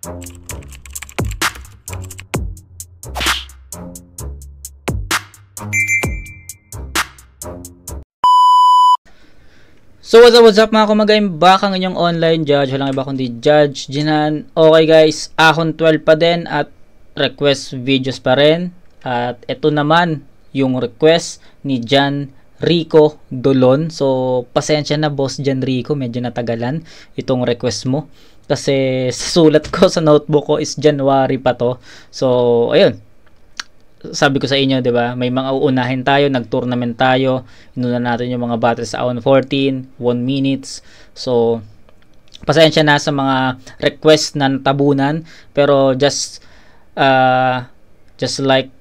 So what's up mga kumagayin, back ang inyong online judge. Walang iba kundi Judge Jinan. Okay guys, Ahon 12 pa din at request videos pa rin. At ito naman yung request ni Jan Rico Dolon. So pasensya na boss Jan Rico, medyo natagalan itong request mo. Kasi sulat ko sa notebook ko is January pa to. So ayun, sabi ko sa inyo, 'di ba? May mga uunahin tayo, nag-tournament tayo. Inuna natin yung mga battles sa Ahon 14, 1 minutes. So, pasensya na sa mga request na tabunan, pero just like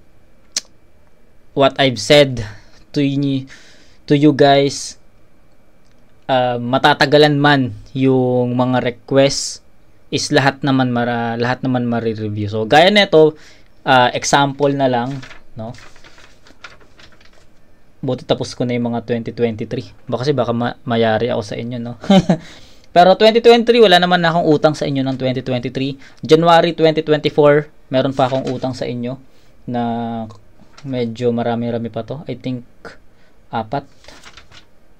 what I've said to you guys, matatagalan man yung mga request is lahat naman mare-review. So, gaya nito, example na lang, no? Buti tapos ko na yung mga 2023. Kasi baka mayari ako sa inyo, no? Pero 2023, wala naman na akong utang sa inyo ng 2023. January 2024, meron pa akong utang sa inyo na medyo marami-rami pa to. I think 4.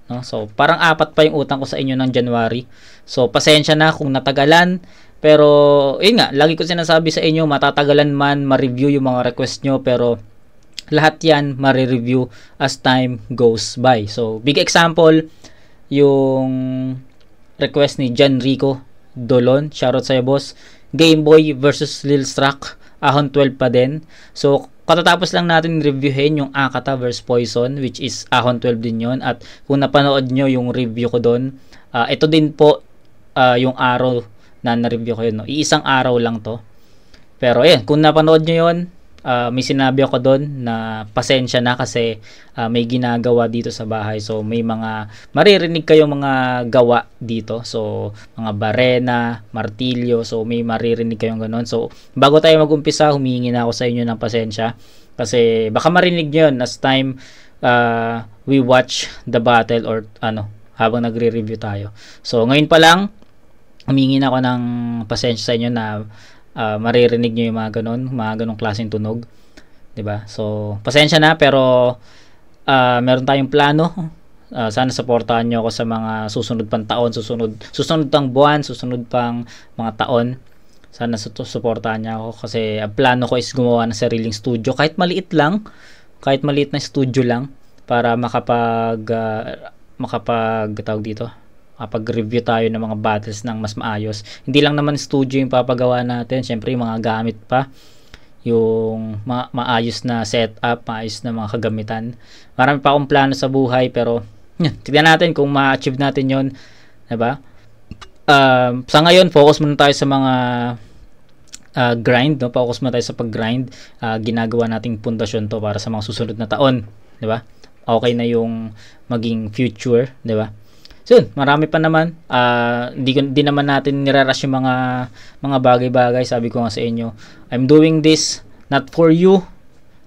No? So, parang 4 pa yung utang ko sa inyo ng January. So, pasensya na kung natagalan. Pero, yun nga, lagi ko sinasabi sa inyo, matatagalan man, ma-review yung mga request nyo, pero lahat yan ma-review as time goes by. So, big example, yung request ni Jan Rico Dolon. Shoutout sa'yo, boss. Game Boy versus Lil Struck. Ahon 12 pa din. So, katatapos lang natin reviewin yung Akata versus Poison, which is Ahon 12 din yon. At kung napanood nyo yung review ko doon, ito din po yung araw na na-review ko yun, no? Iisang araw lang to. Pero ayan, kung napanood nyo yun, may sinabi ako doon na pasensya na kasi may ginagawa dito sa bahay. So may mga maririnig kayong mga gawa dito. So mga barena, martilyo, so may maririnig kayong ganon. So bago tayo mag-umpisa, humihingi na ako sa inyo ng pasensya kasi baka marinig nyo yun as time we watch the battle or habang nagre-review tayo. So ngayon pa lang, humingi na ako ng pasensya sa inyo na maririnig nyo yung mga ganong klaseng tunog, 'di ba? So pasensya na, pero meron tayong plano. Sana suportahan nyo ako sa mga susunod pang taon, susunod pang buwan, susunod pang mga taon. Sana suportahan nyo ako kasi ang plano ko is gumawa ng sariling studio, kahit maliit na studio lang, para tawag dito, pag-review tayo ng mga battles ng mas maayos. Hindi lang naman studio yung papagawa natin, syempre yung mga gamit pa, yung maayos na setup, maayos na mga kagamitan. Marami pa akong plano sa buhay, pero tignan natin kung ma-achieve natin yon, diba? Sa ngayon, focus muna tayo sa mga grind, no? Focus muna tayo sa pag-grind. Ginagawa nating pundasyon to para sa mga susunod na taon, diba? Okay na yung maging future, diba? So, marami pa naman. Di naman natin nirarush yung mga bagay-bagay. Sabi ko nga sa inyo, I'm doing this not for you,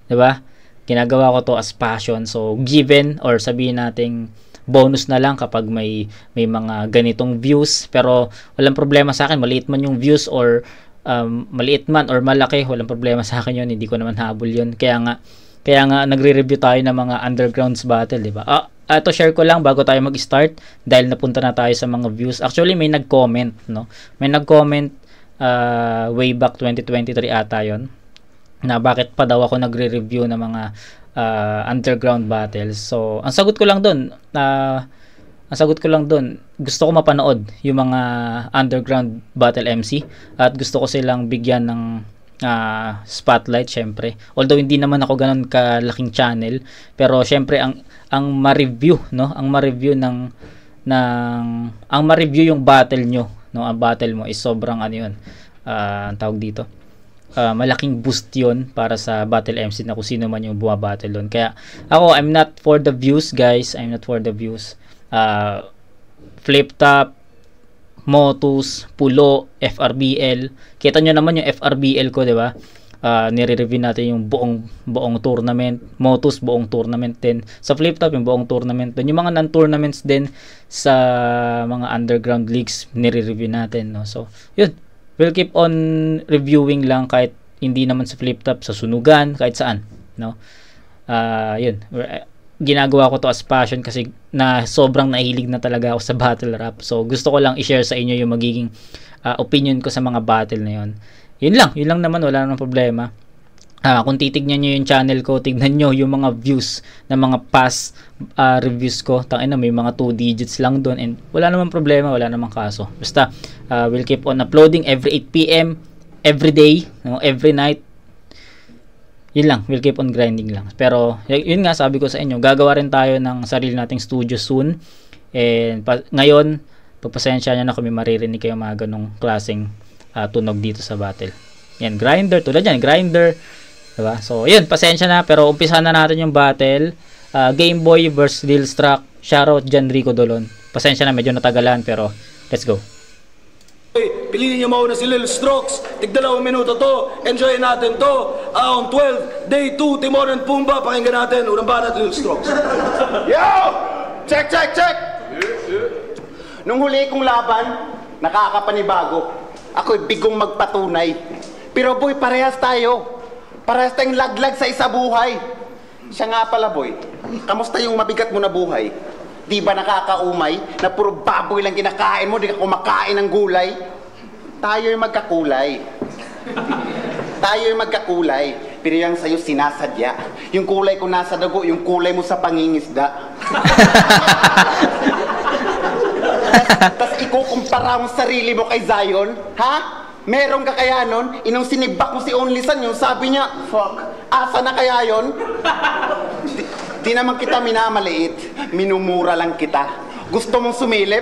'di ba? Ginagawa ko to as passion. So, given or sabihin nating bonus na lang kapag may mga ganitong views, pero walang problema sa akin, maliit man yung views or maliit man or malaki, walang problema sa akin 'yon. Hindi ko naman habol 'yon. Kaya nga nagre-review tayo ng mga undergrounds battle, 'di ba? Ito share ko lang bago tayo mag-start dahil napunta na tayo sa mga views. Actually may nag-comment, no? May nag-comment way back 2023 ata 'yon, na bakit pa daw ako nagre-review ng mga underground battles. So, ang sagot ko lang doon, gusto ko mapanood yung mga underground battle MC at gusto ko silang bigyan ng spotlight, syempre. Although hindi naman ako ganun kalaking channel, pero syempre ang ma-review, no? Ang ma-review yung battle nyo, no? Ang battle mo is sobrang ang tawag dito, malaking boost yun para sa battle MC na kung sino man yung bumabattle doon. Kaya ako, I'm not for the views, guys. I'm not for the views. Flip top, Motus, Pulo, FRBL. Kita nyo naman yung FRBL ko, di ba? Nire-review natin yung buong tournament. Motus, buong tournament din. Sa Flip Top, yung buong tournament din. Yung mga non-tournaments din sa mga underground leagues, nire-review natin, no? So, yun. we'll keep on reviewing lang kahit hindi naman sa flip top, sa sunugan, kahit saan, no? Yun. Ginagawa ko to as passion kasi na sobrang nahilig na talaga ako sa battle rap. So gusto ko lang i-share sa inyo yung magiging opinion ko sa mga battle na yun. Yun lang naman, wala namang problema. Kung titignan nyo yung channel ko, tignan nyo yung mga views ng mga past reviews ko. Tangina, may mga 2 digits lang doon and wala namang problema, wala namang kaso. Basta, we'll keep on uploading every 8 PM, every day, no, every night. Yun lang, we'll keep on grinding lang. Pero, yun nga, sabi ko sa inyo, gagawa rin tayo ng sarili nating studio soon. And ngayon, pagpasensya nyo na kung may maririnig kayo mga ganong klaseng tunog dito sa battle. Yan, grinder, tulad yan, grinder. Diba? So, yun, pasensya na, pero umpisahan na natin yung battle. Game Boy versus Lil Struck. Shoutout dyan, Rico Dolon. Pasensya na, medyo natagalan, pero let's go. Piliin niyo mauna si Lil Strokes. Tig-2 minuto to. Enjoy natin to. On 12, day 2, Timon and Pumbaa. Pakinggan natin. Unang banat, Lil Strokes. Yo! Check, check, check! Nung huli kong laban, nakakapanibago. Ako'y bigong magpatunay. Pero boy, parehas tayo. Parehas tayong laglag sa isa buhay. Siya nga pala boy, kamusta yung mabigat mo na buhay? Di ba nakakaumay na puro baboy lang kinakain mo, di ka kumakain ng gulay? Tayo'y magkakulay. Tayo'y magkakulay. Pero yung sa'yo sinasadya. Yung kulay ko nasa dugo, yung kulay mo sa pangingisda. Tas ikukumpara mo sarili mo kay Zion, ha? Merong kakayanon, inong sinibak mo si Only Son, yung sabi niya, fuck, asa na kaya yun? Di naman kita minamaliit, minumura lang kita. Gusto mong sumilip?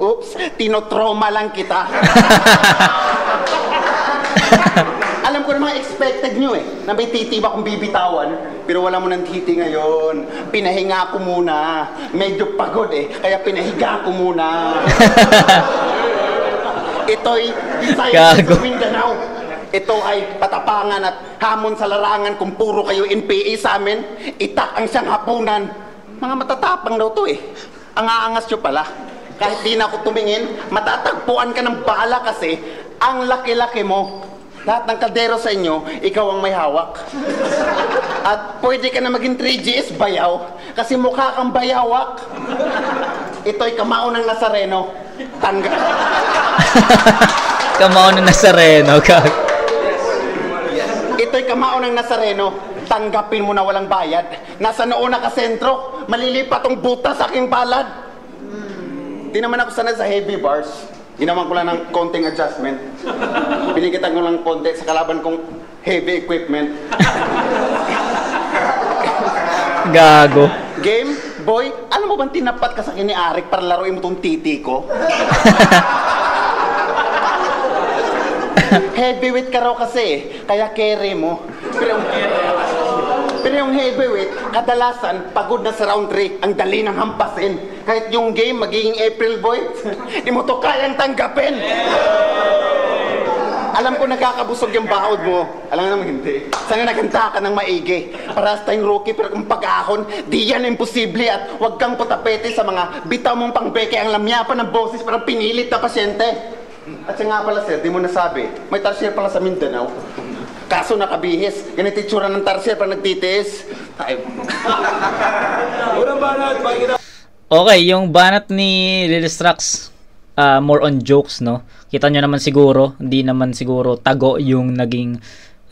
Oops, tinotrauma lang kita. Alam ko naman expected nyo na may titi ba kung bibitawan, pero wala mo ng titi ngayon. Pinahinga ko muna, medyo pagod kaya pinahiga ko muna. Ito'y Visayas sa Mindanao. Ito ay patapangan at hamon sa larangan kung puro kayo NPA sa amin. Itak ang siyang hapunan. Mga matatapang daw to Ang aangas nyo pala. Kahit di na ako tumingin, matatagpuan ka ng bala kasi ang laki-laki mo. Lahat ng kaldero sa inyo, ikaw ang may hawak. At pwede ka na maging 3GS bayaw kasi mukha kang bayawak. Ito'y kamao ng Nazareno. Kamao ng Nazareno, kag. Ito'y kamao ng Nazareno. Tanggapin mo na walang bayad. Nasa noon na kasentro, malilipat tong buta sa aking palad. Di naman ako sanay sa heavy bars. Ginawan ko lang ng konting adjustment. Pinigitan ko lang konti sa kalaban kong heavy equipment. Gago. Game, boy, alam mo bang tinapat ka sa akin ni Arik para laruin mo tong titi ko? Heavyweight ka raw kasi, kaya carry mo. Pero yung heavyweight, kadalasan, pagod na sa round 3, ang dali ng hampasin. Kahit yung game, magiging April boy, di mo to kayang tanggapin. Alam ko nakakabusog yung bahod mo. Alam naman hindi. Sana naganda ka ng maigi. Para sa tayong rookie, pero kung pag-ahon, di yan imposible at huwag kang putapete sa mga bitaw mong pangbeke ang lamyapan ng boses parang pinilit na pasyente. At siya nga pala sir, di mo nasabi, may tarsier pala sa Mindanao. Kaso nakabihis, ganito itsura ng tarsier pa nagtitiis. Unang banat, pakinggan. Okay, yung banat ni Lil Strux, more on jokes, no? Kita nyo naman siguro, hindi naman siguro tago yung naging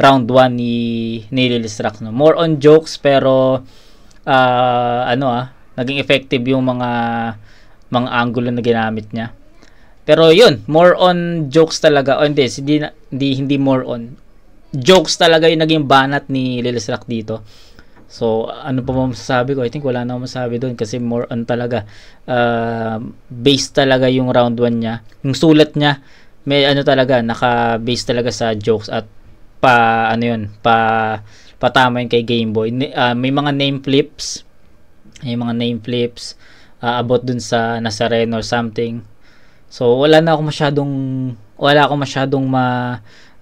round 1 ni Lil Strux, no? More on jokes, pero naging effective yung mga angulo na ginamit niya. Pero yun, more on jokes talaga. O hindi more on. Jokes talaga yung naging banat ni Lil Strux dito. So, ano pa masasabi ko? I think wala na akong masasabi doon kasi more on talaga. Base talaga yung round 1 niya. Yung sulat niya, may talaga, naka-base talaga sa jokes at patama yun kay Game Boy. May mga name flips. About dun sa Nazareno or something. So, wala akong masyadong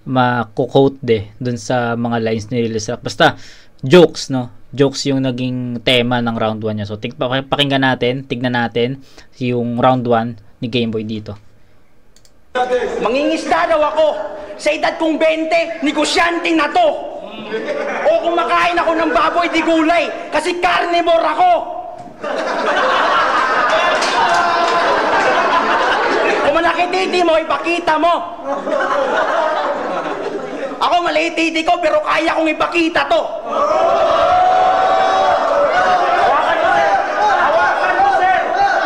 ma-quote dun sa mga lines ni Lil Strux. Basta, jokes, no? Jokes yung naging tema ng round 1 niya. So, tignan natin yung round 1 ni Game Boy dito. Mangingisda daw ako. Sa edad kong 20, negosyante na to. O kumakain ako ng baboy di gulay kasi carnivore ako. Kung malaki titi mo, ipakita mo. Ako maliit titi ko pero kaya kong ipakita to. Hawakan mo, sir. Hawakan mo, sir.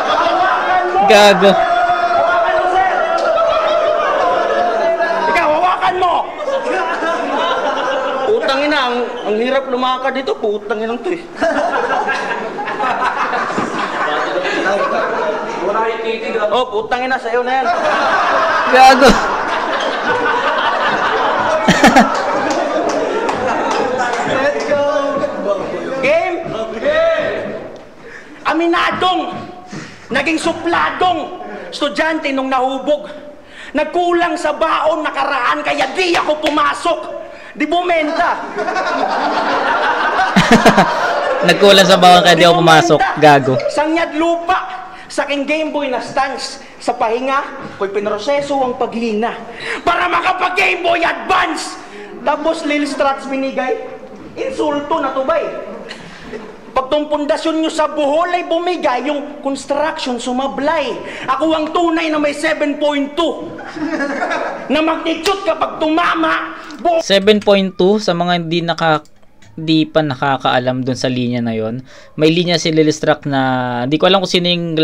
Hawakan mo. Gago. Hawakan mo, sir. Ikaw, hawakan mo. Putang ina, ang hirap lumakad dito. Putang ina to eh. Oh, putang ina, sa'yo na yan. Gago. Game? Aminadong, naging supladong estudyante nung nahubog. Nagkulang sa baon nakaraan kaya di ako pumasok. Di bumenta. Nagkulang sa bawang kaya di ako pumasok. Gago. Sangyad lupa. Sa aking Game Boy na stance. Sa pahinga, ko'y pinroseso ang paghina. Para makapag-Game Boy Advance. Tapos Lil Strats binigay. Insulto na tubay. Pag tong pundasyon nyo sa Bohol ay bumigay, yung construction sumablay. Ako ang tunay na may 7.2. Na magnitude kapag tumama. 7.2 sa mga di pa nakakaalam dun sa linya na yon. May linya si Lilistrack na hindi ko alam kung sino yung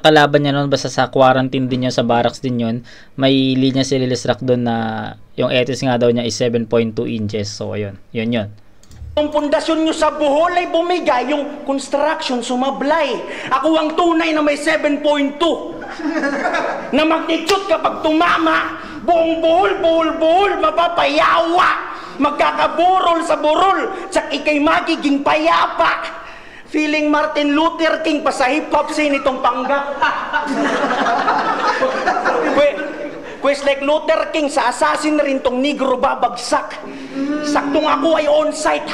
kalaban niya noon, basta sa quarantine din yun, sa barracks din yun. May linya si Lilistrack doon na yung etis nga daw niya is 7.2 inches. So ayun, yun. Ang pundasyon nyo sa Bohol ay bumigay, yung construction sumablay. Ako ang tunay na may 7.2. Na magnitude kapag tumama, buong Bohol, mapapayawa. Magkakaburol sa burol, tsak ikay magiging payapa. Feeling Martin Luther King pa sa hip-hop scene itong panggap. Quest like Luther King, sa assassin rin tong negro babagsak. Saktong ako ay on-site,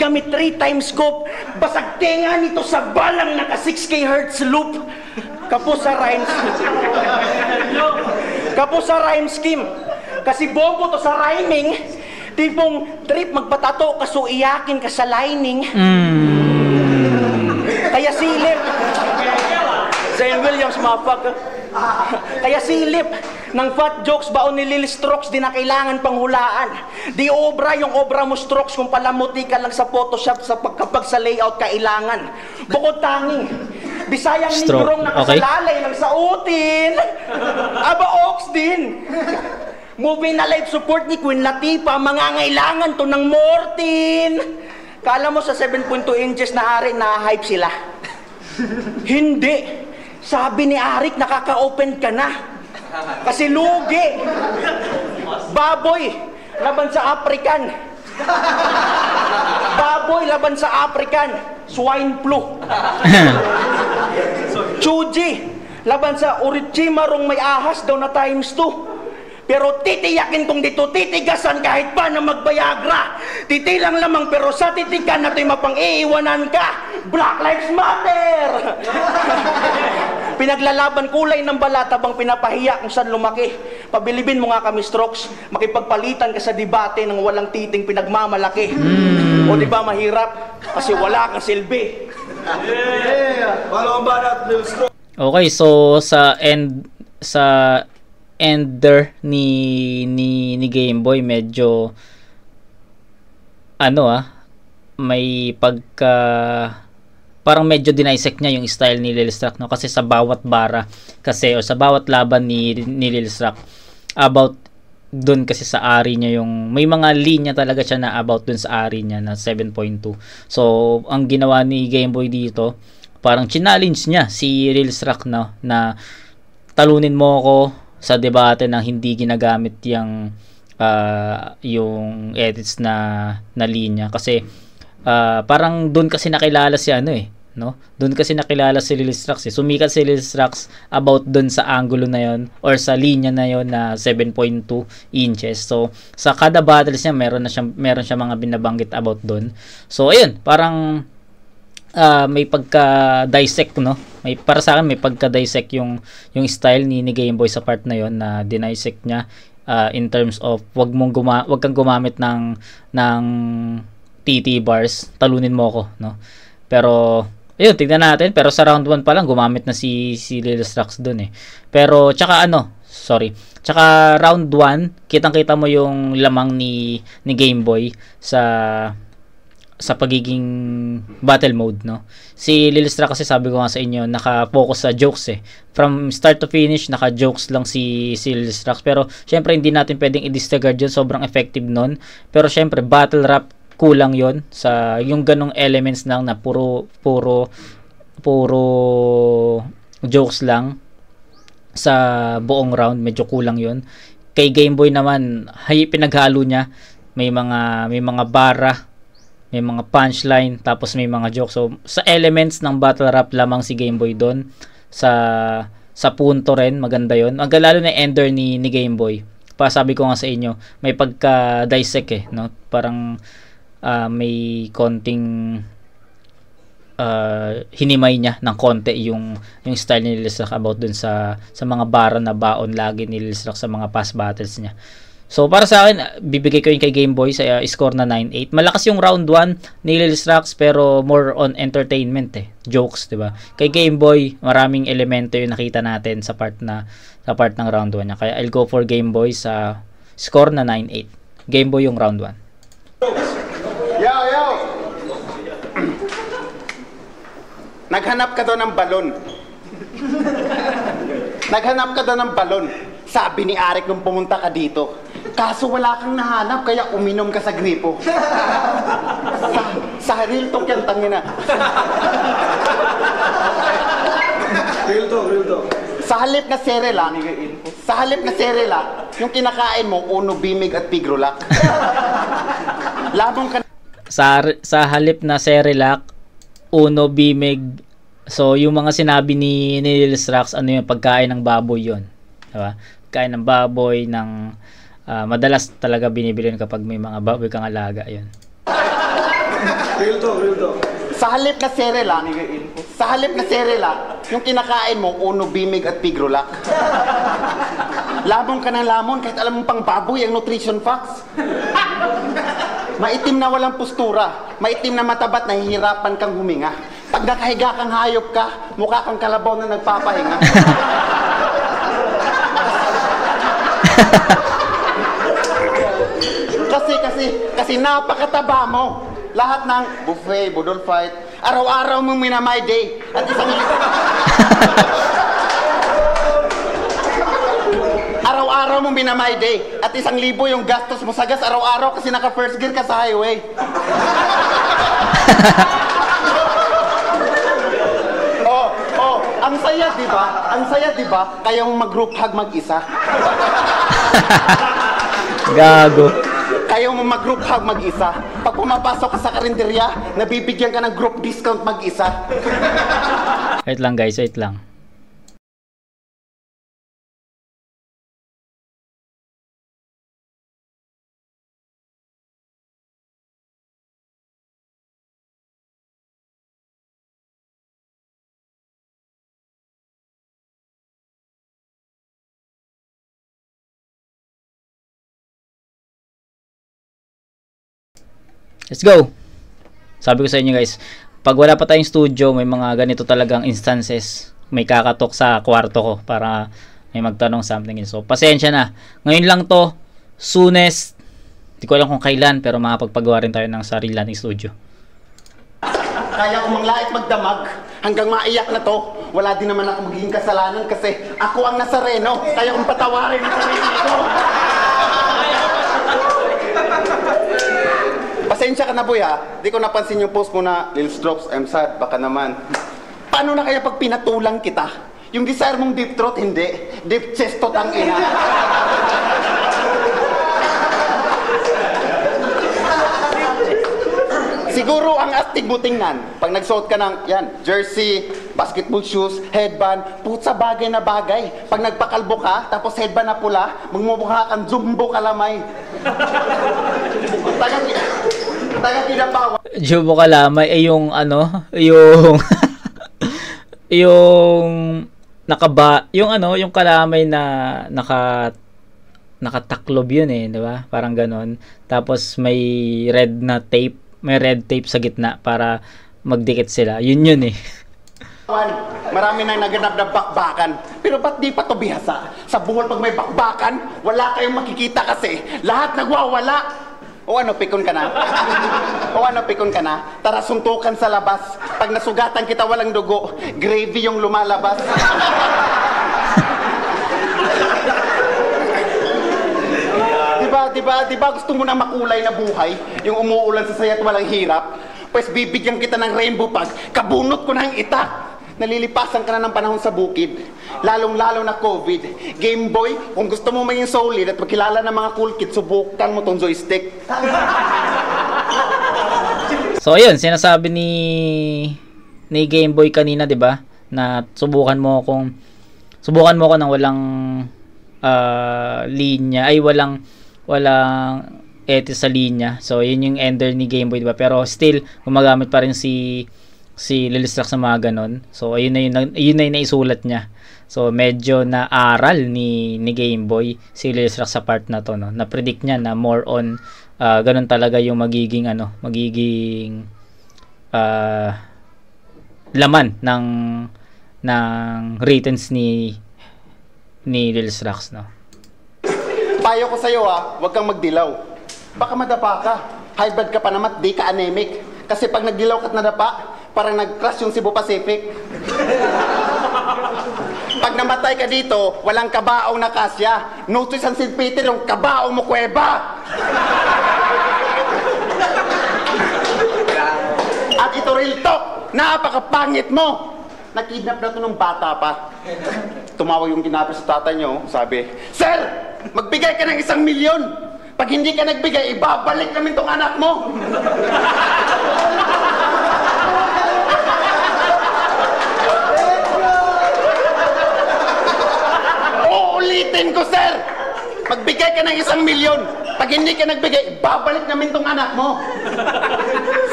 gamit 3 times scope. Basag tenga nito sa balang naka 6K hertz loop. Kapos sa rhyme scheme. Kasi bobo to sa rhyming. Tipong trip magpatato kaso iyakin ka sa lining. Kaya silip. Zion Williams, motherfucker. Kaya silip ng fat jokes baon ni Lil Strokes di na kailangan panghulaan. Di obra yung obra mo strokes kung palamuti ka lang sa Photoshop kapag sa layout kailangan. Bukod tanging Bisayang nigrong nakasalalay ng sautin. Aba ox din. Movie na life support ni Queen Latifah, mangangailangan to ng Mortin. Kala mo sa 7.2 inches na Arik, na-hype sila. Hindi. Sabi ni Arik, nakaka-open ka na. Kasi lugi. Baboy, laban sa African. Baboy, laban sa African. Swine flu. Chuji, laban sa Orochimarong may ahas daw na ×2. Pero titiyakin kong dito, titigasan kahit pa na magbayagra. Titilang lamang pero sa titigan na ito'y mapang-iiwanan ka. Black Lives Matter! Pinaglalaban kulay ng balat habang pinapahiya kung saan lumaki. Pabilibin mo nga kami, Strokes. Makipagpalitan ka sa debate ng walang titing pinagmamalaki. O di ba mahirap? Kasi wala kang silbi. Okay, so sa ender ni Game Boy medyo may pagka parang medyo dinisect niya yung style ni Lil Struck, no? Kasi sa bawat bara kasi o sa bawat laban ni Lil Struck about dun kasi sa ari niya, yung may mga linya talaga siya na about dun sa ari niya na 7.2. So ang ginawa ni Game Boy dito, parang challenge niya si Lil Struck, no, na talunin mo ako sa debate ng hindi ginagamit yung edits na linya, kasi parang doon kasi nakilala si no? Doon kasi nakilala si Lil Struck. Sumikat si Lil Struck about doon sa angulo na yon or sa linya na yon na 7.2 inches. So sa kada battles niya meron siya mga binabanggit about doon. So ayun, parang may pagka dissect, no, May para sa akin may pagka-dissect yung style ni Game Boy sa part na yon, na dinisect niya in terms of wag kang gumamit ng TT bars, talunin mo ako, no? Pero ayun, tignan natin. Pero sa round 1 pa lang gumamit na si Lil Strax doon eh. Pero tsaka round 1, kitang-kita mo yung lamang ni Game Boy sa pagiging battle mode, no? Si Lil Strax kasi, sabi ko nga sa inyo, naka-focus sa jokes eh. From start to finish, naka-jokes lang si Lil Strax. Pero syempre hindi natin pwedeng i-disregard yun, sobrang effective nun. Pero syempre battle rap, kulang yon sa yung ganong elements lang na puro jokes lang sa buong round, medyo kulang yon. Kay Game Boy naman, pinaghalo niya, may mga bara, may mga punchline, tapos may mga jokes. So sa elements ng battle rap lamang si Game Boy doon, sa punto rin maganda yon. Ang lalo na ender ni Game Boy, sabi ko nga sa inyo, may pagka dissect eh, no? Parang may konting hinimay niya ng konti yung style ni Lil Strax about dun sa mga bara na baon lagi ni Lil Strax sa mga past battles niya. So para sa akin, bibigay ko yun kay Game Boy sa score na 9-8. Malakas yung round 1 ni Lil Strax pero more on entertainment eh, jokes, 'di ba? Kay Game Boy, maraming elemento yung nakita natin sa part ng round 1 niya. Kaya I'll go for Game Boy sa score na 9-8. Game Boy yung round 1. Yo! Naghanap ka daw ng balon. Sabi ni Arik nung pumunta ka dito. Kaso wala kang nahanap, kaya uminom ka sa gripo. Sa real talk yan, tangina. Real talk. Sa halip na Cerelac, yung kinakain mo, Uno, Bimig at Pigrolac. Labong ka sa halip na Cerelac, Uno, Bimig. So yung mga sinabi ni Lil Strax, ano yung pagkain ng baboy yon, diba? Pagkain ng baboy, ng madalas talaga binibili kapag may mga baboy kang alaga, yun. Real talk. Sa halip na Cerelac, yung kinakain mo, Uno, Bimig at Pigrolac. Labong ka ng lamon kahit alam mong pang baboy ang nutrition facts. Maitim na walang postura, maitim na matabat, nahihirapan kang huminga. Pag nakahiga kang hayop ka, mukha kang kalabaw na nagpapahinga. kasi napakataba mo. Lahat ng buffet, budol fight, araw-araw mong minamay day at isang araw-araw mong binamay day at 1,000 yung gastos mo sa gas araw-araw kasi naka first gear ka sa highway. Ang saya, di ba? Kayong mag-group hug mag-isa. Gago. Kayong mag-group hug mag-isa. Pag pumapasok ka sa karinderya, nabibigyan ka ng group discount mag-isa. Wait lang guys, wait lang. Let's go! Sabi ko sa inyo guys, pag wala pa tayong studio, may mga ganito talagang instances. May kakatok sa kwarto ko para may magtanong something. So, pasensya na. Ngayon lang to, soonest, di ko alam kung kailan, pero makapagpagawa rin tayo ng sarili nating studio. Kaya kung manglait magdamag, hanggang maiyak na to, wala din naman ako magiging kasalanan kasi ako ang Nazareno. Kaya kung patawarin ang sarili ko. Pasensya ka na boy ha, di ko napansin yung post mo na Lil Strax, I'm sad, baka naman. Paano na kaya pag pinatulang kita? Yung desire mong deep throat, hindi. Deep chest to tang ina. Siguro ang astig mo tingnan, pag nagsuot ka ng, yan, jersey, basketball shoes, headband, putsa bagay na bagay. Pag nagpakalbo ka, tapos headband na pula, magmumukha kang jumbo kalamay. Taga kinapawa. Jumbo kalamay, yung ano, yung yung yung ano, yung kalamay na nakataklob yun eh, di ba? Parang ganon. Tapos may red tape sa gitna para magdikit sila. Yun eh. Marami nang naganap na bakbakan. Pero ba't di pa to bihasa? Sa Bohol pag may bakbakan, wala kayong makikita kasi lahat nagwawala. O ano, pikon ka na? Tara, suntukan sa labas. Pag nasugatan kita walang dugo, gravy yung lumalabas. Diba gusto mo na makulay na buhay? Yung umuulan sa saya at walang hirap? Pues bibigyan kita ng rainbow pag kabunot ko ng itak. Nalilipasan ka na ng panahon sa bukid. Lalong-lalo na COVID. Game Boy, kung gusto mo maging solid at magkilala ng mga cool kids, subukan mo tong joystick. So ayun, sinasabi ni Game Boy kanina, 'di ba? Na subukan mo ko ng walang linya, ay walang etis sa linya. So yun yung ender ni Game Boy, 'di ba? Pero still gumagamit pa rin si Lilistrax sa mga ganon. So ayun na yung naisulat niya. So medyo naaral ni Game Boy si Lilistrax sa part na to, no. Na-predict niya na more on ganon talaga yung magiging laman ng writtens ni Lilistrax, no. Payo ko sa'yo huwag kang magdilaw. Baka madapa ka. High blood ka pa naman, di ka anemic. Kasi pag nagdilaw ka't nadapa, parang nag-crash yung Cebu Pacific. Pag namatay ka dito, walang kabaong na kasya. Notice ang St. Peter yung kabaong mo kuweba. At ito real talk, napakapangit mo. Nakidnap na ito ng bata pa. Tumawag yung kinapit sa tatay niyo, sabi, Sir, magbigay ka ng 1 milyon. Pag hindi ka nagbigay, ibabalik namin tong anak mo. Uulitin ko, sir! Magbigay ka ng 1 milyon. Pag hindi ka nagbigay, babalik namin tong anak mo.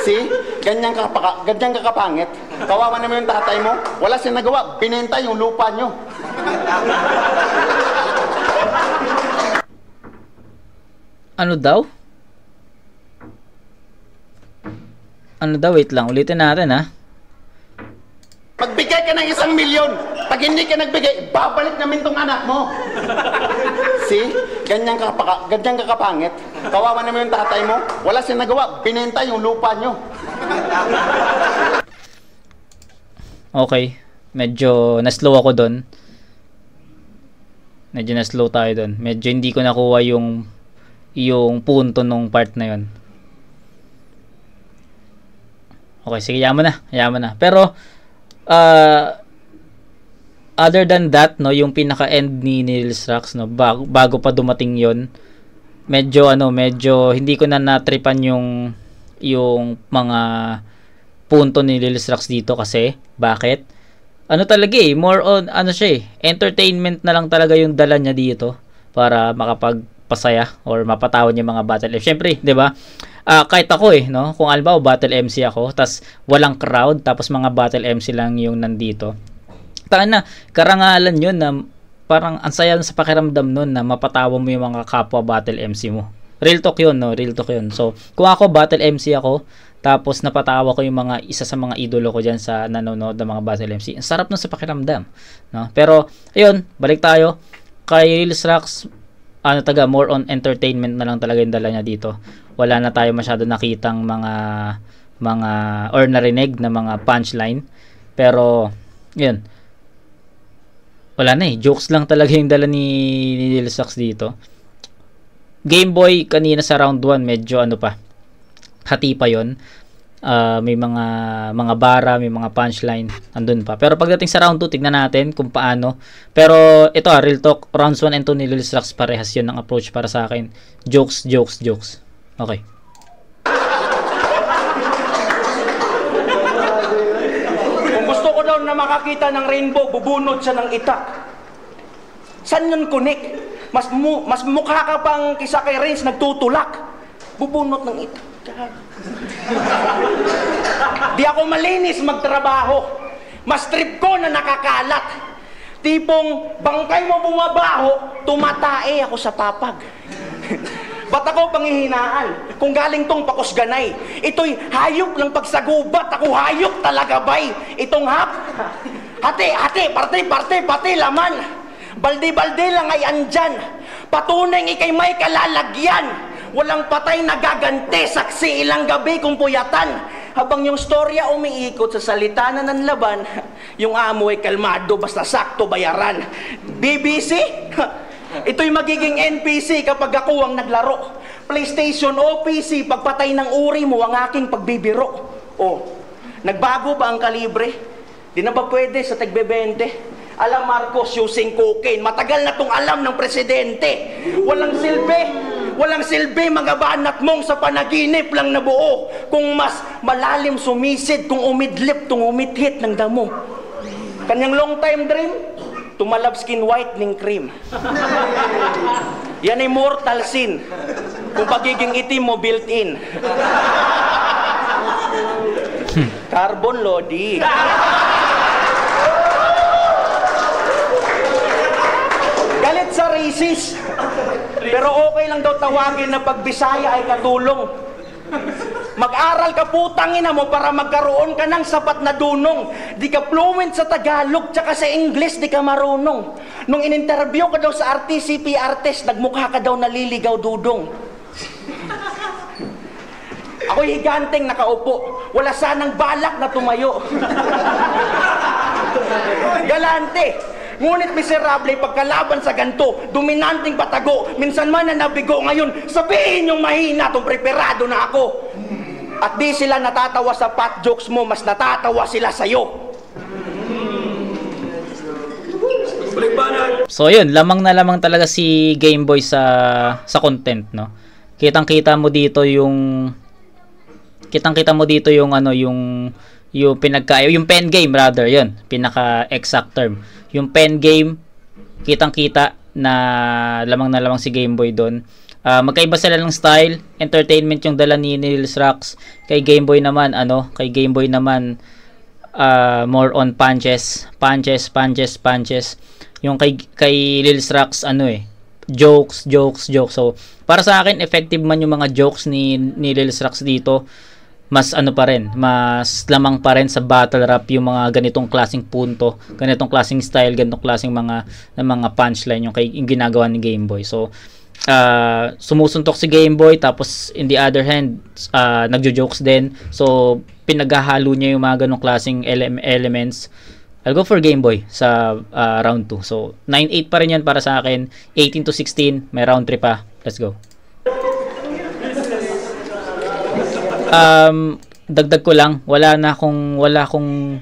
See? Ganyan ka kapangit. Kawawa naman yung tatay mo. Wala siyang nagawa. Binenta yung lupa nyo. Ano daw? Wait lang. Ulitin natin, ha? Magbigay ka ng 1 milyon. Pag hindi ka nagbigay, babalik namin tong anak mo. See? Ganyan ka kapangit. Kawawa naman yung tatay mo. Wala siyang nagawa. Binenta yung lupa nyo. Okay. Medyo na-slow ako doon. Medyo na-slow tayo doon. Medyo hindi ko nakuha yung punto nung part na yon. Okay, sige, yaman na. Pero other than that, no, yung pinaka-end ni Lilistrax, no, bago pa dumating yon, medyo hindi ko na natripan yung mga punto ni Lilistrax dito kasi bakit? Talaga more on siya entertainment na lang talaga yung dala niya dito para makapagpasaya or mapatawan yung mga battle MC. Syempre, 'di ba? Kahit ako no, kung alba battle MC ako, tas walang crowd, tapos mga battle MC lang yung nandito. Na karangalan yun na parang ang saya sa pakiramdam nun na mapatawa mo yung mga kapwa battle MC mo. Real talk yun, no? Real talk yun. So, kung ako battle MC ako, tapos napatawa ko yung isa sa mga idolo ko dyan sa nanonood ng mga battle MC, ang sarap nun sa pakiramdam, no? Pero, ayun, balik tayo. Kay Lilistrax, more on entertainment na lang talaga yung dala niya dito. Wala na tayo masyado nakitang mga or narinig na mga punchline. Pero, yun, wala na jokes lang talaga yung dala ni Lilistrax dito. Game Boy kanina sa round 1 medyo hati pa yon. May mga bara, may mga punchline andun pa. Pero pagdating sa round 2 tignan natin kung paano. Pero ito real talk, rounds 1 and 2 ni Lilistrax parehas yun ang approach para sa akin. Jokes. Okay. Kung gusto ko daw na makakita ng rainbow, bubunot siya ng itak. San yun kunik? Mas mukha ka pang kisa kay Renz nagtutulak. Bubunot ng itak. Di ako malinis magtrabaho. Mas trip ko na nakakalat. Tipong bangkay mo bumabaho, tumatae ako sa papag. Ba't ako panghihinaan? Kung galing tong pakusganay, ito'y hayop ng pagsagubat. Ako hayop talaga bay. Itong hati, parte, pati laman. Balde-balde lang ay andyan. Patunay ikay may kalalagyan. Walang patay na gaganti, saksi ilang gabi kung puyatan. Habang yung storya umiikot sa salita na ng laban, yung amo ay kalmado basta sakto bayaran. BBC? Ito'y magiging NPC kapag ako ang naglaro. PlayStation o PC, pagpatay ng uri mo ang aking pagbibiro. Oh, nagbago ba ang kalibre? Di na ba pwede sa tagbe-20? Alam Marcos using cocaine, matagal na tong alam ng presidente. Walang silbi mga banat mong sa panaginip lang nabuo. Kung mas malalim sumisid, kung umidlip, tong umithit ng damo. Kanyang long time dream, tumalab skin whitening cream. Yan ay mortal sin. Kung pagiging itim mo built in. Carbon loading. Galit sa racist. Pero okay lang daw tawagin na pagbisaya ay katulong. Mag-aral ka putang ina mo para magkaroon ka ng sapat na dunong. Di ka fluent sa Tagalog tsaka sa English di ka marunong. Nung in-interview ka daw sa RTCP artist, nagmukha ka daw naliligaw dudong. Ako'y higanteng nakaupo. Wala sanang balak na tumayo. Galante. Ngunit miserable pagkalaban sa ganto, dominanting patago, minsan man na nabigo. Ngayon, sabihin yung mahina, tong preparado na ako. At di sila natatawa sa fat jokes mo, mas natatawa sila sa'yo. So yun, lamang na lamang talaga si Gameboy sa content, no. Kitang-kita mo dito yung ano yung pinagkaayo, yung pen game rather, yun, pinaka exact term. Yung pen game, kitang-kita na lamang si Gameboy doon. Magkaiba sila ng style, entertainment yung dala ni Nils Rax. Kay Gameboy naman more on punches. Yung kay Nils Rax jokes. So para sa akin effective man yung mga jokes ni Nils Rax dito. Mas mas lamang pa rin sa battle rap yung mga ganitong klaseng punto, ganitong klaseng style, ganitong klaseng mga punchline yung ginagawa ni Gameboy. So sumusuntok si Gameboy, tapos in the other hand nagjo-jokes din. So pinaghahalo niya yung mga ganong klaseng elements. I'll go for Gameboy sa round 2. So 9-8 pa rin yan para sa akin. 18-16, may round 3 pa. Let's go. Dagdag ko lang, wala akong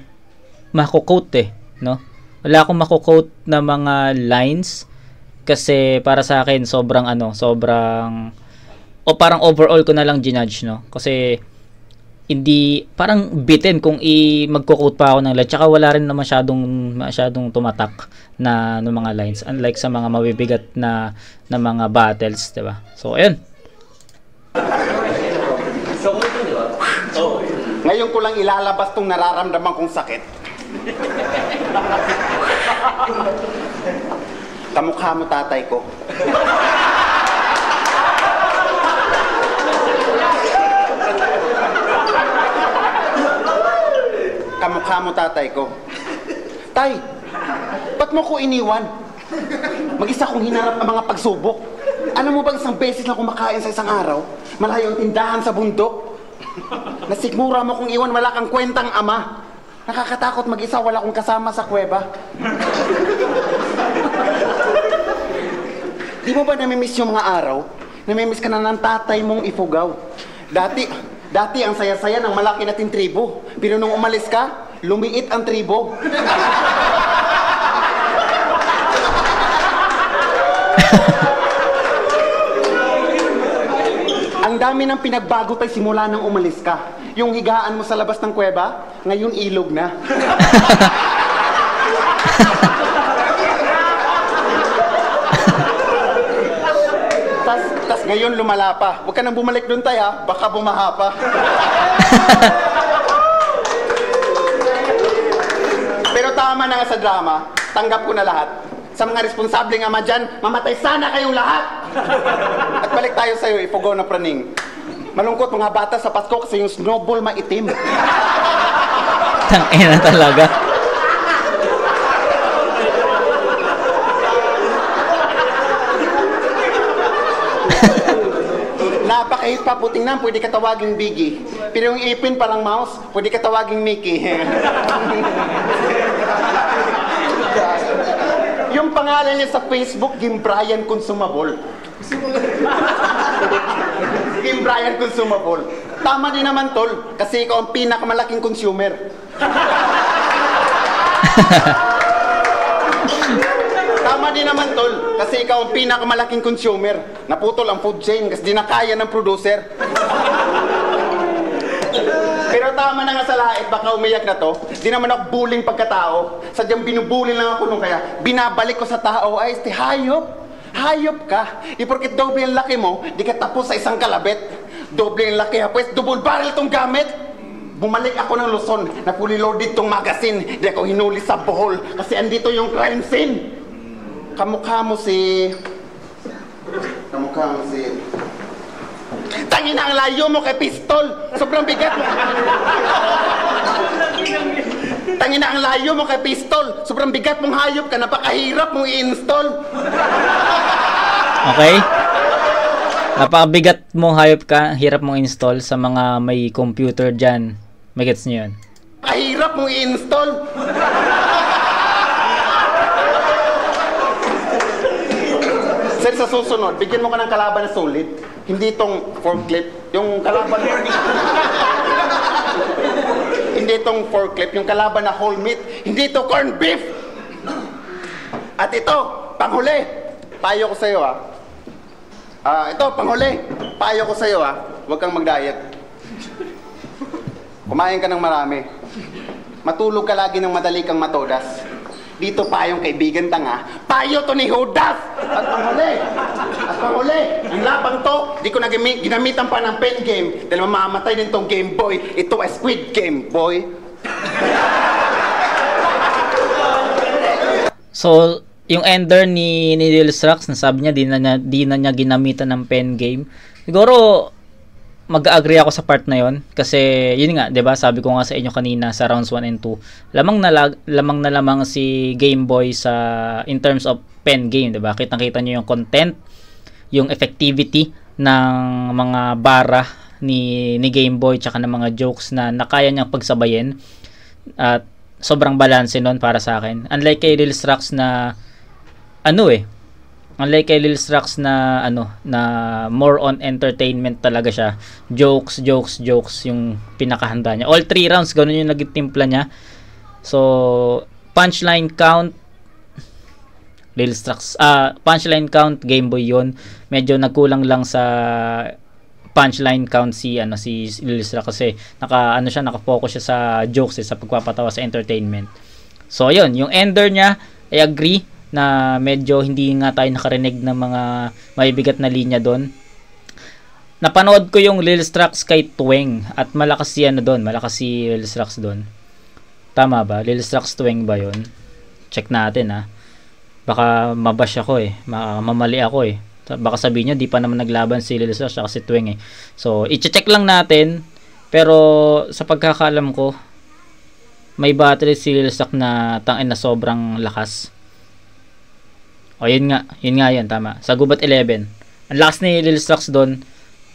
mako-quote no? Wala akong mako-quote na mga lines kasi para sa akin sobrang parang overall ko na lang ginudge, no? Kasi hindi parang bitin kung magko-quote pa ako ng line, tsaka wala rin na masyadong tumatak na ng mga lines, unlike sa mga mabibigat na mga battles, 'di ba? So ayun. Ngayon ko lang ilalabas tong nararamdaman kong sakit. Kamukha mo tatay ko. Kamukha mo tatay ko. Tay, ba't mo ko iniwan? Mag-isa kong hinarap ang mga pagsubok. Ano mo bang isang beses na kumakain sa isang araw? Malayo ang tindahan sa bundok. Nasigmura mo kung iwan, wala kang kwentang ama. Nakakatakot mag-isa, wala kong kasama sa kuweba. Di mo ba namimiss yung mga araw? Namimiss ka na ng tatay mong ifugaw. Dati ang saya-saya ng malaki nating tribo. Pero nung umalis ka, lumiit ang tribo. Ang dami ng pinagbago tayo simula nang umalis ka. Yung higaan mo sa labas ng kuweba, ngayon ilog na. tas ngayon lumala pa. Huwag ka nang bumalik doon tayo, baka bumaha pa. tama na nga sa drama, tanggap ko na lahat. Sa mga responsableng ama dyan, mamatay sana kayong lahat. At balik tayo sa'yo, ipugaw na praning. Malungkot mga bata sa Pasko kasi yung snowball maitim. Tangina talaga. Napakahit pa puting na, pwede ka tawaging Biggie. Pero yung ipin parang mouse, pwede ka tawaging Mickey. Yung pangalan niya sa Facebook, Kim Brian Consumable. Kim Brian Consumable. Tama din naman, tol, kasi ikaw ang pinakamalaking consumer. Tama din naman, tol, kasi ikaw ang pinakamalaking consumer. Naputol ang food chain kasi di na kaya ng producer. Pero tama na nga sa lait, baka umiyak na to. Di naman ako bullying pagkatao. Sadyang binubuli lang ako nung kaya binabalik ko sa tao, ay, hayop. Hayop ka. Di porkit doble ang laki mo, di ka tapos sa isang kalabit. Doble ang laki ha, pues, double barrel tong gamit. Bumalik ako ng Luzon, na fully loaded tong magazine. Di ako hinuli sa Bohol, kasi andito yung crime scene. Kamukha mo si... Tangina ang layo mo kay pistol. Sobrang bigat mo. Tangina ang layo mo kay pistol. Sobrang bigat mong hayop ka. Napakahirap mong i-install. Okay? Napakabigat mong hayop ka. Hirap mong install sa mga may computer dyan. May gets nyo yun? Kahirap mong i-install. Sir, sa susunod, bigyan mo ka ng kalaban na solid. Hindi itong forklift. Yung kalaban na... Hindi itong forklift. Yung kalaban na whole meat. Hindi ito corned beef. At ito, panghuli. Payo ko sa'yo, ha. Ito, panghuli. Payo ko sa'yo, ha. Huwag kang mag-diet. Kumain ka ng marami. Matulog ka lagi ng madali kang matodas. Dito payong kaibigan tanga, payo to ni Judas! At panghuli, ang labang to, di ko na ginamitan pa ng pen game dahil mamamatay din tong Game Boy. Ito ay Squid Game, boy. So, yung ender ni Lil Strax, nasabi niya, di na niya ginamitan ng pen game. Siguro, mag-agree ako sa part na yon kasi yun nga, 'di ba? Sabi ko nga sa inyo kanina sa rounds 1 and 2, lamang na lamang si Game Boy sa in terms of pen game, 'di ba? Kitang-kita niyo yung content, yung effectivity ng mga bara ni Game Boy tsaka ng mga jokes na nakaya niyang pagsabayin at sobrang balanse nun para sa akin. Unlike kay Lil Strax na Unlike kay Lil Strax na na more on entertainment talaga siya. Jokes yung pinakahanda niya. All 3 rounds ganoon yung nagtimpla niya. So punchline count Lil Strax. Punchline count Game Boy 'yon. Medyo nagkulang lang sa punchline count si Lil Strax kasi naka-focus siya sa jokes, sa pagpapatawa, sa entertainment. So ayun, yung ender niya, I agree na medyo hindi nga tayo nakarinig ng mga mabibigat na linya doon. Napanood ko yung Lil Strax kay Tweng at malakas si Lil Strax doon. Tama ba? Lil Strax Tweng ba yun? Check natin, ha. Baka mabash ako mamali ako Baka sabihin nyo di pa naman naglaban si Lil Strax at si Tweng So i-check lang natin, pero sa pagkakaalam ko may battery si Lil Strax na tangin na sobrang lakas. Yun nga, tama. Sa Gubat 11. Ang lakas ni Lil Strax doon.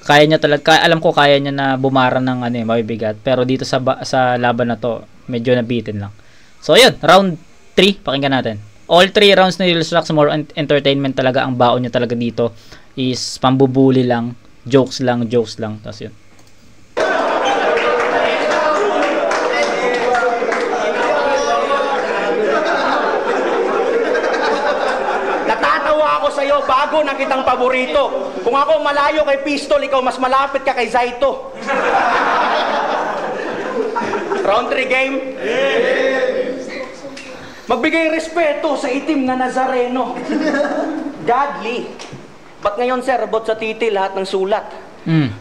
Kaya niya talaga, alam ko kaya niya na bumara ng mabibigat. Pero dito sa laban na to, medyo nabitin lang. So ayun, round 3, pakinggan natin. All 3 rounds ni Lil Strax, more entertainment talaga. Ang baon niya talaga dito is pambubuli lang, jokes lang. Tapos yun. Sa'yo, bago na kitang paborito. Kung ako malayo kay Pistol, ikaw mas malapit ka kay Zaito. Round 3 game. Magbigay respeto sa itim na Nazareno. Godly. Ba't ngayon, sir, abot sa titi lahat ng sulat?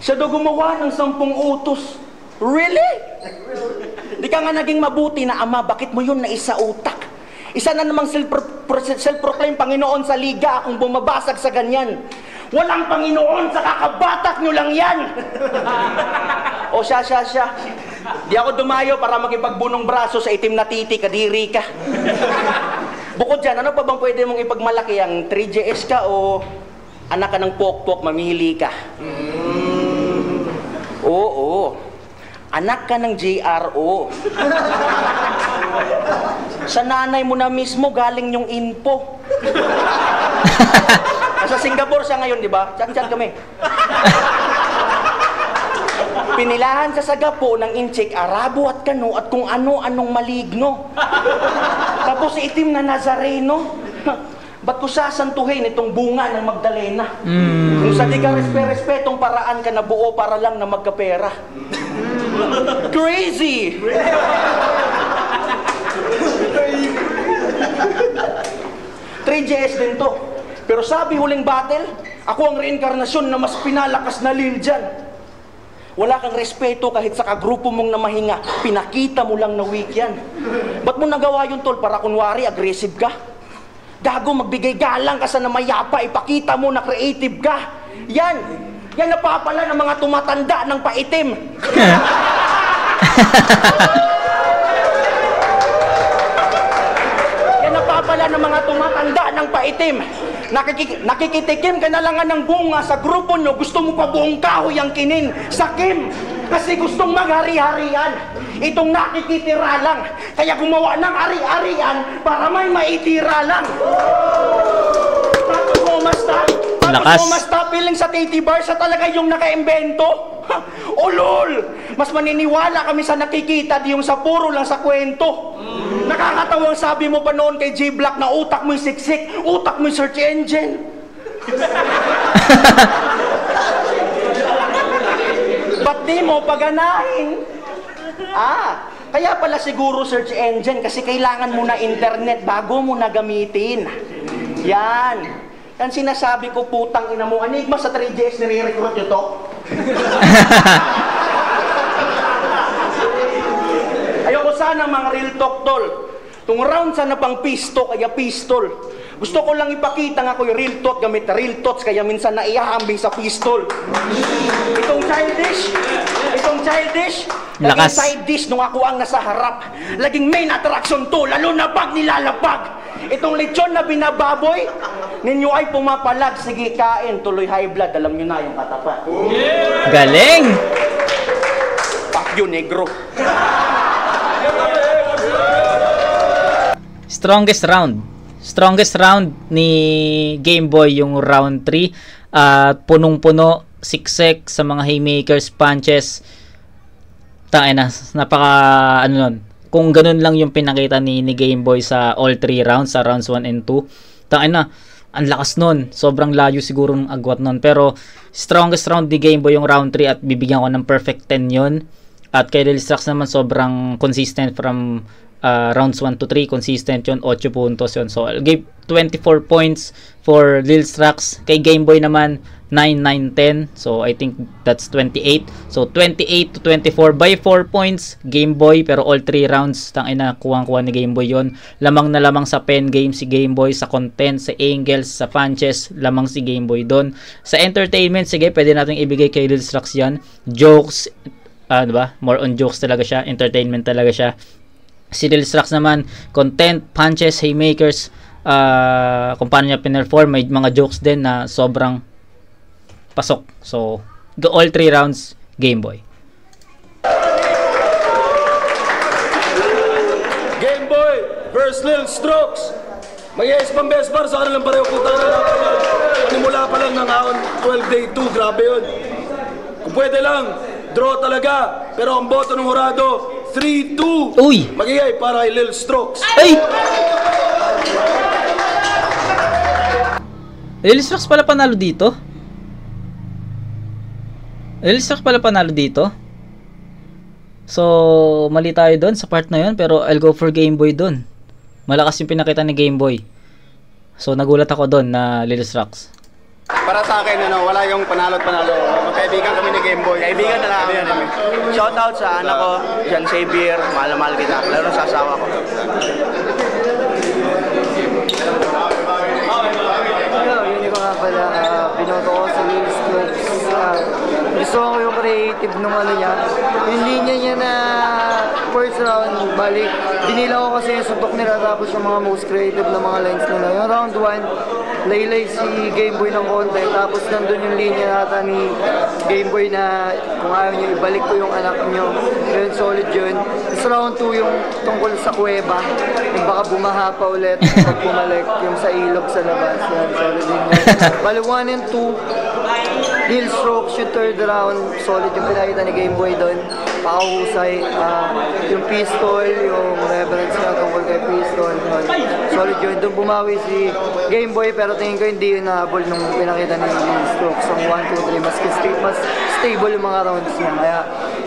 Siya daw gumawa ng 10 utos. Really? Di ka nga naging mabuti na ama, bakit mo yun naisa utak? Isa na namang self-proclaim Panginoon sa liga akong bumabasag sa ganyan. Walang Panginoon sa kakabatak nyo lang yan. O siya. Di ako dumayo para makipagbunong braso sa itim na titi, kadiri ka. Bukod dyan, ano pa bang pwede mong ipagmalaki? Ang 3GS ka o anak ka ng pokpok, mamili ka? Oo. Anak ka ng JRO. Sa nanay mo na mismo galing yung info. Sa Singapore siya ngayon, di ba? Chat-chat kami. Pinilahan sa sagapo ng inchik, Arabo at Kano at kung ano-anong maligno. Tapos itim na Nazareno. Ba't ko sasantuhin itong bunga ng Magdalena? Kung sa di ka respetong paraan ka na buo para lang na magkapera. Crazy! 3GS din to. Pero sabi huling battle, ako ang reinkarnasyon na mas pinalakas na Lil Jan. Wala kang respeto kahit sa kagrupo mong namahinga. Pinakita mo lang na weak yan. Ba't mo nagawa yun, tol? Para kunwari, aggressive ka? Gago, magbigay galang ka sa namayapa. Ipakita mo na creative ka. Yan napapala ng mga tumatanda ng paitim. Yan napapala ng mga tumatanda ng paitim. Nakikitikim ka na lang ng bunga sa grupo nyo, gusto mo pa buong kahoy ang kinin. Sakim! Kasi gustong maghari-harian. Itong nakikitira lang. Kaya gumawa ng ari-arian para may maitira lang. Tapos kumasta, feeling sa Titi Bar, sa talaga yung naka-imbento. Ulol! Mas maniniwala kami sa nakikita di yung sa puro lang sa kwento. Nakakatawang sabi mo pa noon kay J-Block na utak mo'y siksik, utak mo'y search engine. Ba't di mo paganahin? Kaya pala siguro search engine kasi kailangan mo na internet bago mo na gamitin. Yan sinasabi ko, putang ina mo. Enigma sa 3GS, nire-recruit nyo to? Ayoko sana mga real talk, tol. Tung round sana pang pisto, kaya pistol. Gusto ko lang ipakita nga ko yung real talk gamit na real thoughts, kaya minsan naihahambing sa pistol. Itong childish, laging side dish nung ako ang nasa harap. Laging main attraction to, lalo na pag nilalapag. Itong lechon na binababoy, ninyo ay pumapalag. Sige, kain, tuloy high blood. Alam nyo na yung katapat. Galing! Fuck you, negro. Strongest round ni Game Boy yung round 3. At punong-puno, siksek sa mga haymakers, punches. Tangina, napaka nun. Kung ganun lang yung pinakita ni Game Boy sa all 3 rounds, sa rounds 1 and 2. Tangina, ang lakas nun. Sobrang layo siguro ng agwat nun. Pero strongest round ni Game Boy yung round 3 at bibigyan ko ng perfect 10 yun. At kay Lil Strax naman sobrang consistent from rounds 1 to 3, consistent yun, 8 puntos yun. So I'll give 24 points for Lil Strax. Kay Game Boy naman 9, 9, 10. So I think that's 28. So 28 to 24 by 4 points Game Boy, pero all 3 rounds tangina kuwang-kuha ni Game Boy yon. Lamang na lamang sa pen game si Game Boy, sa content, sa angles, sa punches, lamang si Game Boy doon. Sa entertainment, sige, pwede nating ibigay kay Lil Strax yan. Jokes, ano ba? More on jokes talaga siya, entertainment talaga siya. Si Lil Strax naman, content, punches, haymakers, kung paano niya pinerform, may mga jokes din na sobrang pasok. So, all 3 rounds, Game Boy. Game Boy versus Lil Strax. Mag-iis pang best bar sa kanilang pareho puta na natin. Panimula pa lang ng 12 day 2, grabe yun. Kung pwede lang, draw talaga. Pero ang boto ng hurado, 3-2. Uy! Mag-iay para kay Lil Strax. Ay! Lil Strax pala panalo dito? Lil Strax pala panalo dito? So, mali tayo doon sa part na yun, pero I'll go for Game Boy doon. Malakas yung pinakita ni Game Boy. So, nagulat ako doon na Lil Strax. Para sa akin, wala yung panalo at panalo. Magkaibigan kami ni Game Boy. Kaibigan na lang. Shoutout sa anak ko, Jan Xavier. Mahal na mahal kita. Lalo na sa asawa ko. Yun yung mga pala, binoto ko si Lil Strokes. Gusto ko yung creative nung ano niya. Yung linya niya na first round, balik. Dinila ko kasi yung suntok nila tapos yung mga most creative na mga lines nila. Yung round 1, laylay si Game Boy ng konti. Tapos nandun yung linya nata ni Game Boy na kung ayaw niyo, ibalik ko yung anak niyo. Yun, solid yun. Tapos round 2 yung tungkol sa kuweba. Yung baka bumaha pa ulit pag bumalik. Yung sa ilog sa labas. Yan, solid din yun. Bali 1 and 2, Lil Strokes yung third round. Solid yung pinakita ni Game Boy doon. Pakahusay. Yung pistol, yung reverence niya tungkol kay pistol. Solid yun. Doon bumawi si Game Boy pero tingin ko hindi yun nahabol nung pinakita ni Lil Strokes. Ang 1, 2, 3. Mas stable yung mga rounds niya. Kaya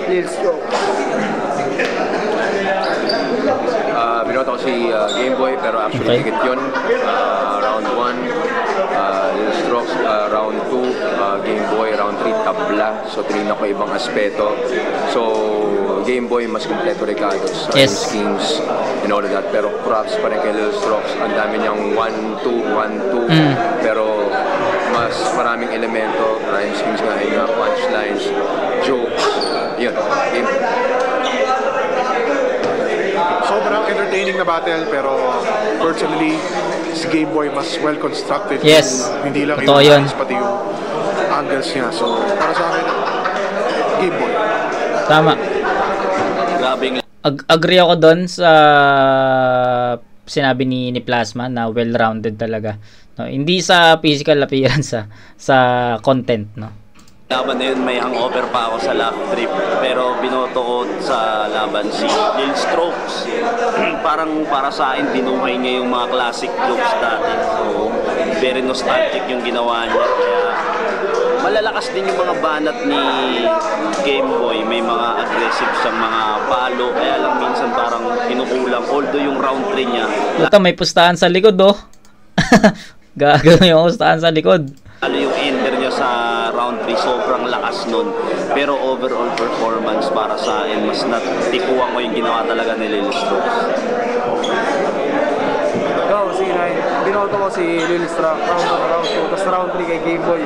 Lil Strokes. Binoto ko si Game Boy pero actually higit yun. Round 1, Lil Strokes, round 2, Game Boy, round 3, tabla. So tinignan ko ibang aspeto. So Game Boy mas kompleto Ricardo's schemes and all of that. Pero props pa rin kay Lil Strokes. Ang dami niyang 1-2, 1-2. Pero mas maraming elemento, maraming schemes nga, yung punchlines, jokes. Yun, Game Boy. Sobrang entertaining na battle pero personally si Game Boy mas well constructed. Yes. Hindi lang totoo yung yun. pati yung angles niya. So para sa akin, Game Boy. Tama. Agree ako doon sa sinabi ni Plasma na well-rounded talaga. No, hindi sa physical appearance, sa content, no. Laban na yun, may hangover pa ako sa lap trip. Pero binoto ko sa laban si Lil Strokes. Parang para sa akin, binuhay niya yung mga classic jokes dati. So, very nostalgic yung ginawa niya. Kaya malalakas din yung mga banat ni Game Boy. May mga aggressive sa mga palo. Kaya lang minsan parang kinukulang. Although yung round 3 niya. Ito, may pustahan sa likod, oh. Gagawin yung pustahan sa likod. Ano yung enter niya sa round 3, sobrang lakas nun. Pero overall performance para sa akin, mas natikuan ko yung ginawa talaga ni Lil Strokes. Binoto ko si Lil Strokes, round 2, tapos round 3 kay Game Boy.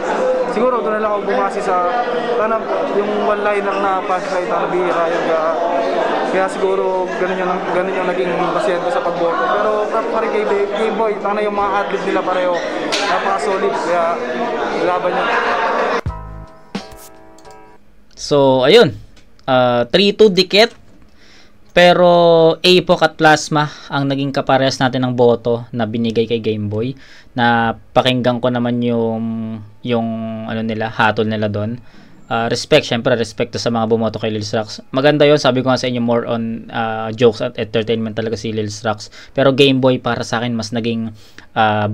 Siguro doon na lang ako bumasi sa yung one-liner na punchline na nabihira yun. Kaya siguro ganun yung naging pasyente sa pagboto. Pero pa rin kay Game Boy, tanga yung mga athlete nila pareho. Napaka-solid, kaya laban niya. So, ayun. 3-2 dikit. Pero Apoc at Plasma ang naging kaparehas natin ng boto na binigay kay Game Boy. Na pakinggan ko naman yung ano nila, hatol nila doon. Respect, syempre respect to sa mga bumoto kay Lil Strokes. Maganda yon, sabi ko nga sa inyo, more on jokes at entertainment talaga si Lil Strokes. Pero Game Boy para sa akin mas naging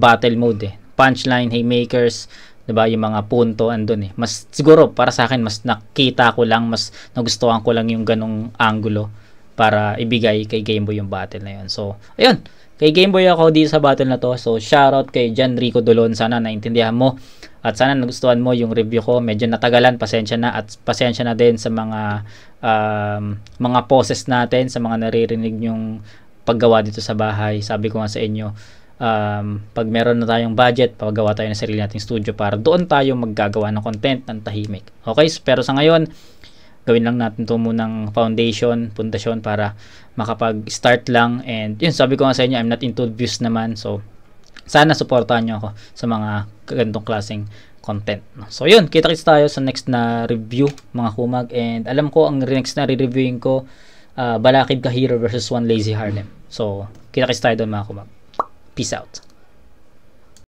battle mode eh. Punchline, haymakers, 'di ba, yung mga punto andun eh. Mas siguro para sa akin mas nakita ko lang, mas nagustuhan ko lang yung ganong angulo para ibigay kay Game Boy yung battle na yun. So, ayun. Kay Game Boy ako dito sa battle na to. So, shoutout kay Jan Rico Dolon. Sana naintindihan mo. At sana nagustuhan mo yung review ko. Medyo natagalan. Pasensya na. At pasensya na din sa mga poses natin. Sa mga naririnig yung paggawa dito sa bahay. Sabi ko nga sa inyo, pag meron na tayong budget, paggawa tayo ng sarili nating studio para doon tayo maggagawa ng content ng tahimik. Okay? Pero sa ngayon, gawin lang natin ito munang pundasyon para makapag-start lang. And yun, sabi ko nga sa inyo, I'm not into views naman. So, sana supportahan nyo ako sa mga ganitong klaseng content. So, yun, kita-kits tayo sa next na review, mga kumag. And alam ko, ang next na re-reviewing ko, Balakid Kahiro versus One Lazy Harlem. So, kita-kits tayo doon, mga kumag. Peace out.